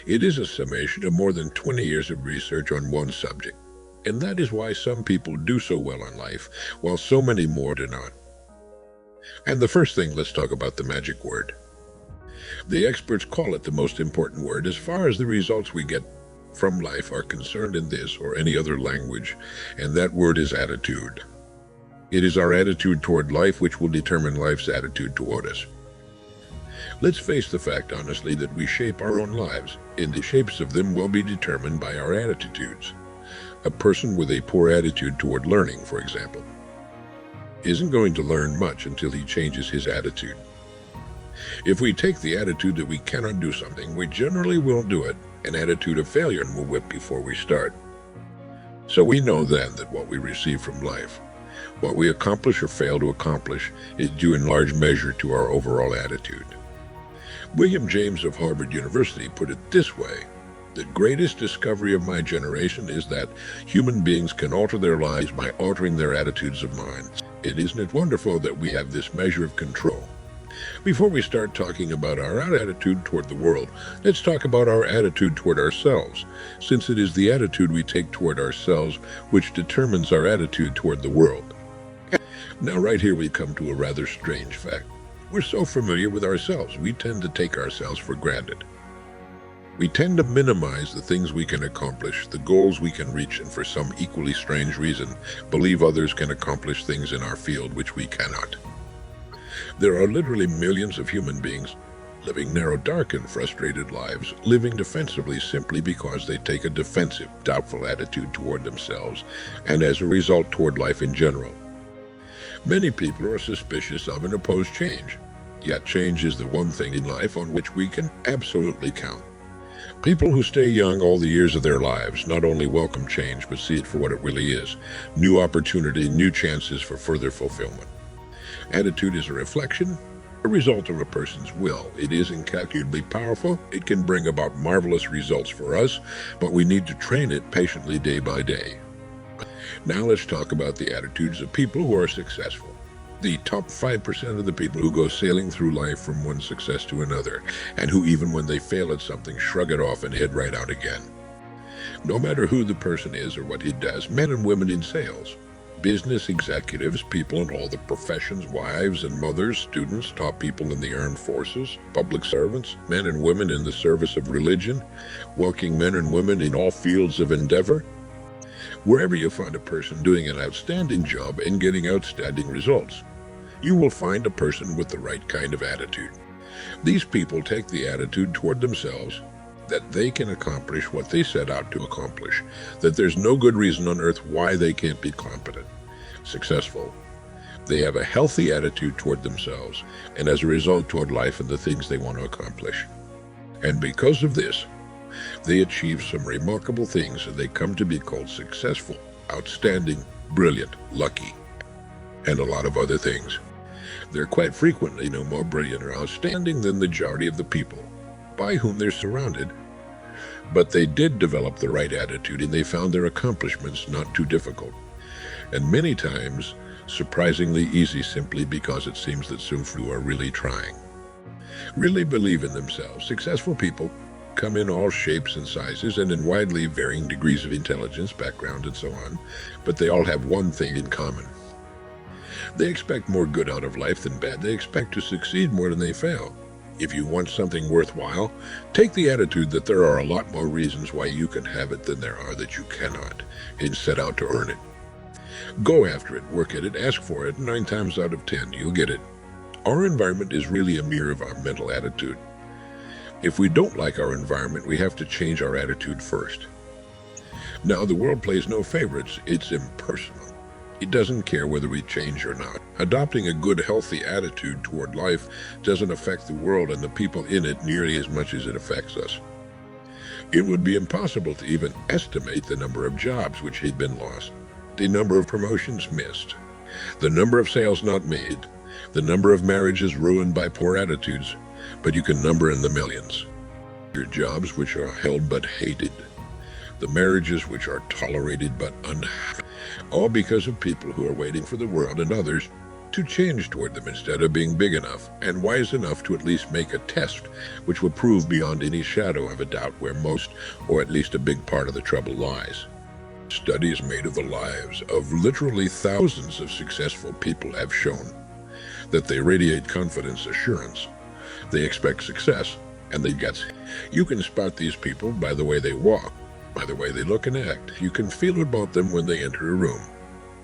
It is a summation of more than 20 years of research on one subject, and that is why some people do so well in life, while so many more do not. And the first thing, let's talk about the magic word. The experts call it the most important word as far as the results we get from life are concerned in this or any other language, and that word is attitude. It is our attitude toward life which will determine life's attitude toward us. Let's face the fact honestly that we shape our own lives, and the shapes of them will be determined by our attitudes. A person with a poor attitude toward learning, for example, isn't going to learn much until he changes his attitude. If we take the attitude that we cannot do something, we generally won't do it. An attitude of failure will whip before we start. So we know then that what we receive from life, what we accomplish or fail to accomplish, is due in large measure to our overall attitude. William James of Harvard University put it this way: the greatest discovery of my generation is that human beings can alter their lives by altering their attitudes of mind. And isn't it wonderful that we have this measure of control? Before we start talking about our attitude toward the world, let's talk about our attitude toward ourselves, since it is the attitude we take toward ourselves which determines our attitude toward the world. Now right here we come to a rather strange fact. We're so familiar with ourselves, we tend to take ourselves for granted. We tend to minimize the things we can accomplish, the goals we can reach, and for some equally strange reason, believe others can accomplish things in our field which we cannot. There are literally millions of human beings living narrow, dark, and frustrated lives, living defensively simply because they take a defensive, doubtful attitude toward themselves, and as a result toward life in general. Many people are suspicious of and oppose change, yet change is the one thing in life on which we can absolutely count. People who stay young all the years of their lives not only welcome change, but see it for what it really is: new opportunity, new chances for further fulfillment. Attitude is a reflection, a result of a person's will. It is incalculably powerful. It can bring about marvelous results for us, but we need to train it patiently day by day. Now let's talk about the attitudes of people who are successful. The top 5% of the people who go sailing through life from one success to another, and who even when they fail at something shrug it off and head right out again. No matter who the person is or what he does, men and women in sales, business executives, people in all the professions, wives and mothers, students, top people in the armed forces, public servants, men and women in the service of religion, working men and women in all fields of endeavor. Wherever you find a person doing an outstanding job and getting outstanding results, you will find a person with the right kind of attitude. These people take the attitude toward themselves that they can accomplish what they set out to accomplish, that there's no good reason on earth why they can't be competent, successful. They have a healthy attitude toward themselves, and as a result toward life and the things they want to accomplish. And because of this, they achieve some remarkable things, and they come to be called successful, outstanding, brilliant, lucky, and a lot of other things. They're quite frequently no more brilliant or outstanding than the majority of the people by whom they're surrounded. But they did develop the right attitude, and they found their accomplishments not too difficult, and many times surprisingly easy, simply because it seems that so few are really trying. Really believe in themselves. Successful people come in all shapes and sizes and in widely varying degrees of intelligence, background, and so on, but they all have one thing in common. They expect more good out of life than bad. They expect to succeed more than they fail. If you want something worthwhile, take the attitude that there are a lot more reasons why you can have it than there are that you cannot, and set out to earn it. Go after it, work at it, ask for it, 9 times out of 10, you'll get it. Our environment is really a mirror of our mental attitude. If we don't like our environment, we have to change our attitude first. Now, the world plays no favorites. It's impersonal. It doesn't care whether we change or not. Adopting a good, healthy attitude toward life doesn't affect the world and the people in it nearly as much as it affects us. It would be impossible to even estimate the number of jobs which had been lost, the number of promotions missed, the number of sales not made, the number of marriages ruined by poor attitudes, but you can number in the millions. Your jobs which are held but hated, the marriages which are tolerated but unhappy, all because of people who are waiting for the world and others to change toward them instead of being big enough and wise enough to at least make a test which will prove beyond any shadow of a doubt where most, or at least a big part of the trouble lies. Studies made of the lives of literally thousands of successful people have shown that they radiate confidence, assurance, they expect success, and they get. You can spot these people by the way they walk, by the way they look and act. You can feel about them when they enter a room.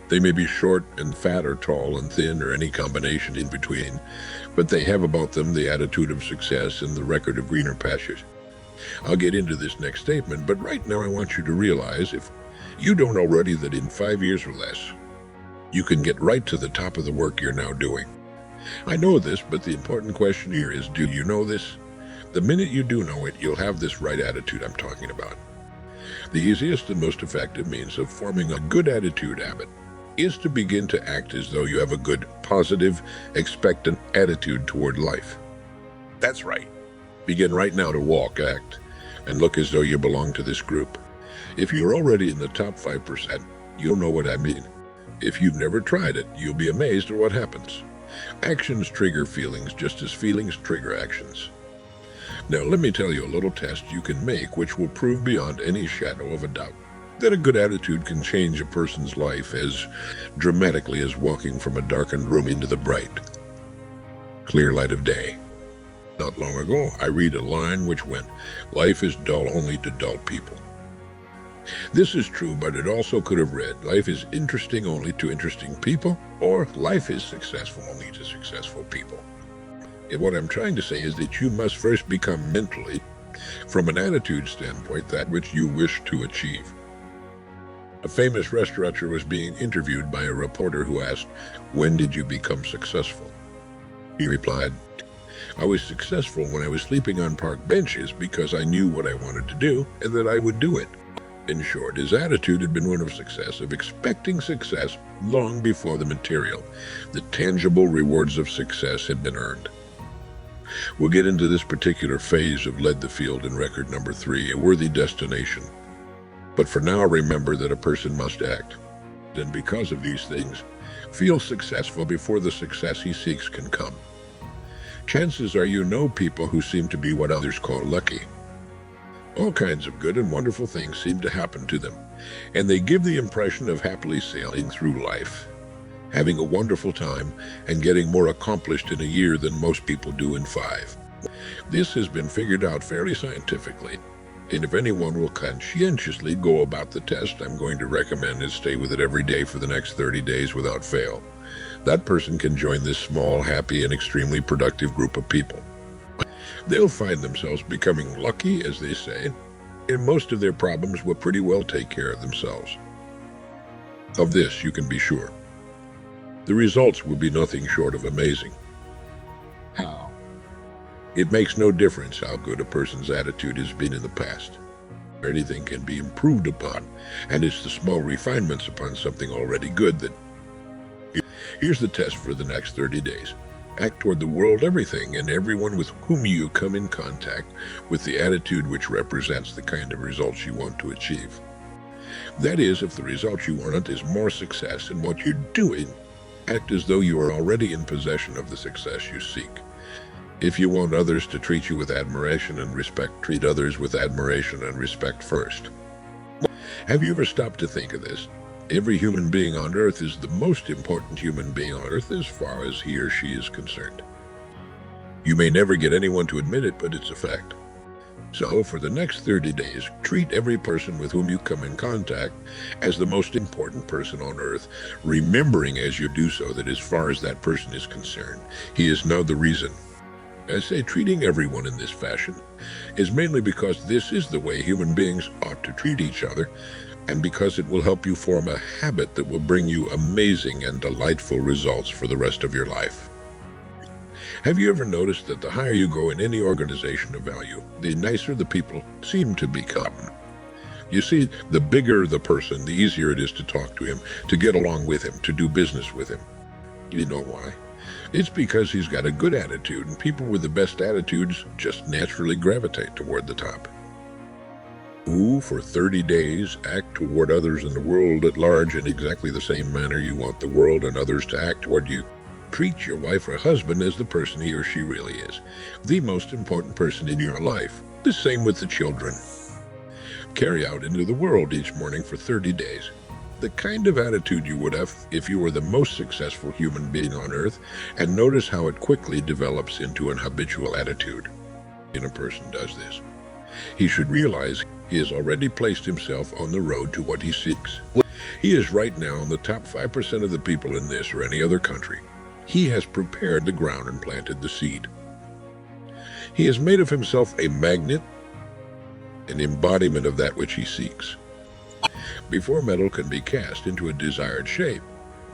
They may be short and fat or tall and thin or any combination in between, but they have about them the attitude of success and the record of greener pastures. I'll get into this next statement, but right now I want you to realize, if you don't already, that in 5 years or less, you can get right to the top of the work you're now doing. I know this, but the important question here is, do you know this? The minute you do know it, you'll have this right attitude I'm talking about. The easiest and most effective means of forming a good attitude habit is to begin to act as though you have a good, positive, expectant attitude toward life. That's right. Begin right now to walk, act, and look as though you belong to this group. If you're already in the top 5%, you'll know what I mean. If you've never tried it, you'll be amazed at what happens. Actions trigger feelings just as feelings trigger actions. Now, let me tell you a little test you can make which will prove beyond any shadow of a doubt that a good attitude can change a person's life as dramatically as walking from a darkened room into the bright, clear light of day. Not long ago, I read a line which went, "Life is dull only to dull people." This is true, but it also could have read, "Life is interesting only to interesting people," or "Life is successful only to successful people." And what I'm trying to say is that you must first become mentally, from an attitude standpoint, that which you wish to achieve. A famous restaurateur was being interviewed by a reporter who asked, "When did you become successful?" He replied, "I was successful when I was sleeping on park benches because I knew what I wanted to do and that I would do it." In short, his attitude had been one of success, of expecting success long before the material, the tangible rewards of success had been earned. We'll get into this particular phase of Led the Field in record number 3, A Worthy Destination. But for now, remember that a person must act, and because of these things, feel successful before the success he seeks can come. Chances are you know people who seem to be what others call lucky. All kinds of good and wonderful things seem to happen to them, and they give the impression of happily sailing through life, having a wonderful time, and getting more accomplished in a year than most people do in 5. This has been figured out fairly scientifically, and if anyone will conscientiously go about the test I'm going to recommend and stay with it every day for the next 30 days without fail, that person can join this small, happy, and extremely productive group of people. They'll find themselves becoming lucky, as they say, and most of their problems will pretty well take care of themselves. Of this you can be sure. The results will be nothing short of amazing. How? It makes no difference how good a person's attitude has been in the past. Anything can be improved upon, and it's the small refinements upon something already good that... Here's the test for the next 30 days. Act toward the world, everything, and everyone with whom you come in contact with the attitude which represents the kind of results you want to achieve. That is, if the result you want is more success in what you're doing, act as though you are already in possession of the success you seek. If you want others to treat you with admiration and respect, treat others with admiration and respect first. Have you ever stopped to think of this? Every human being on earth is the most important human being on earth as far as he or she is concerned. You may never get anyone to admit it, but it's a fact. So for the next 30 days, treat every person with whom you come in contact as the most important person on earth, remembering as you do so that as far as that person is concerned, he is now the reason. I say treating everyone in this fashion is mainly because this is the way human beings ought to treat each other, and because it will help you form a habit that will bring you amazing and delightful results for the rest of your life. Have you ever noticed that the higher you go in any organization of value, the nicer the people seem to become? You see, the bigger the person, the easier it is to talk to him, to get along with him, to do business with him. You know why? It's because he's got a good attitude, and people with the best attitudes just naturally gravitate toward the top. Who, for 30 days, act toward others in the world at large in exactly the same manner you want the world and others to act toward you. Treat your wife or husband as the person he or she really is, the most important person in your life. The same with the children. Carry out into the world each morning for 30 days the kind of attitude you would have if you were the most successful human being on earth, and notice how it quickly develops into an habitual attitude. When a person does this, he should realize he has already placed himself on the road to what he seeks. He is right now in the top 5% of the people in this or any other country. He has prepared the ground and planted the seed. He has made of himself a magnet, an embodiment of that which he seeks. Before metal can be cast into a desired shape,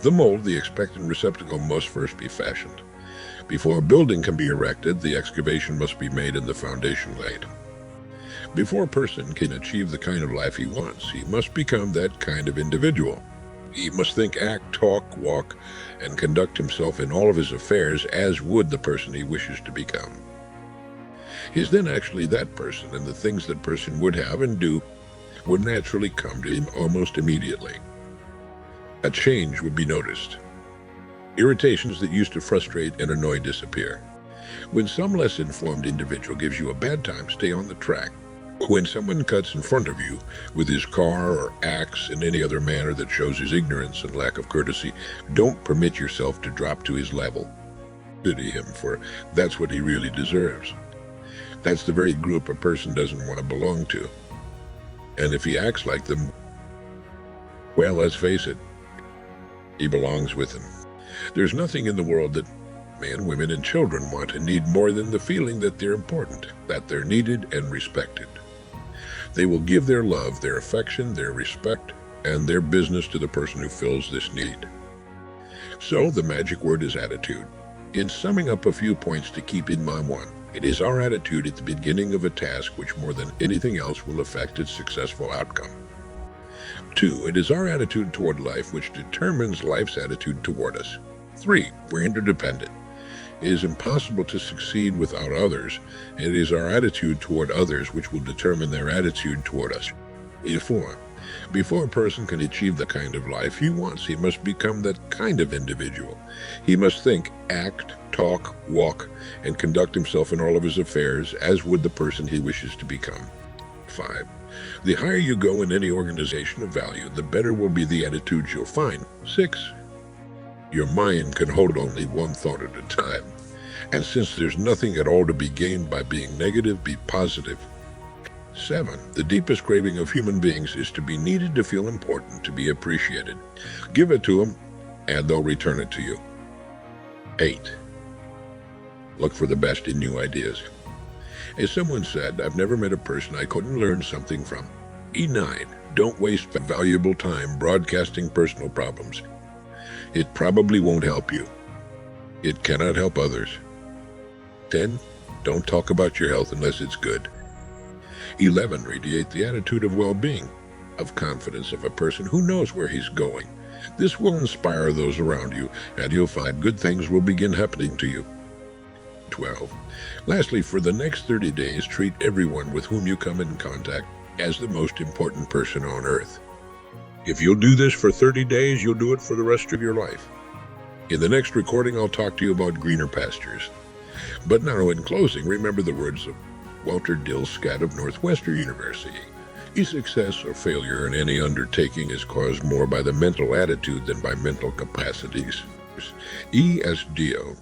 the mold, the expectant receptacle, must first be fashioned. Before a building can be erected, the excavation must be made and the foundation laid. Before a person can achieve the kind of life he wants, he must become that kind of individual. He must think, act, talk, walk, and conduct himself in all of his affairs as would the person he wishes to become. He is then actually that person, and the things that person would have and do would naturally come to him almost immediately. A change would be noticed. Irritations that used to frustrate and annoy disappear. When some less informed individual gives you a bad time, stay on the track. When someone cuts in front of you with his car or acts in any other manner that shows his ignorance and lack of courtesy, don't permit yourself to drop to his level. Pity him, for that's what he really deserves. That's the very group a person doesn't want to belong to. And if he acts like them, well, let's face it, he belongs with them. There's nothing in the world that men, women, and children want and need more than the feeling that they're important, that they're needed and respected. They will give their love, their affection, their respect, and their business to the person who fills this need. So the magic word is attitude. In summing up a few points to keep in mind: 1, it is our attitude at the beginning of a task which more than anything else will affect its successful outcome. 2, it is our attitude toward life which determines life's attitude toward us. 3, we're interdependent. It is impossible to succeed without others, and it is our attitude toward others which will determine their attitude toward us. 4, before a person can achieve the kind of life he wants, he must become that kind of individual. He must think, act, talk, walk, and conduct himself in all of his affairs as would the person he wishes to become. 5, the higher you go in any organization of value, the better will be the attitudes you'll find. 6, your mind can hold only one thought at a time. And since there's nothing at all to be gained by being negative, be positive. 7, the deepest craving of human beings is to be needed, to feel important, to be appreciated. Give it to them, and they'll return it to you. 8, look for the best in new ideas. As someone said, I've never met a person I couldn't learn something from. 9, don't waste valuable time broadcasting personal problems. It probably won't help you. It cannot help others. 10, don't talk about your health unless it's good. 11, radiate the attitude of well-being, of confidence of a person who knows where he's going. This will inspire those around you, and you'll find good things will begin happening to you. 12, lastly, for the next 30 days, treat everyone with whom you come in contact as the most important person on earth. If you'll do this for 30 days, you'll do it for the rest of your life. In the next recording, I'll talk to you about greener pastures. But now, in closing, remember the words of Walter Dill Scott of Northwestern University. Success or failure in any undertaking is caused more by the mental attitude than by mental capacities. ESDO.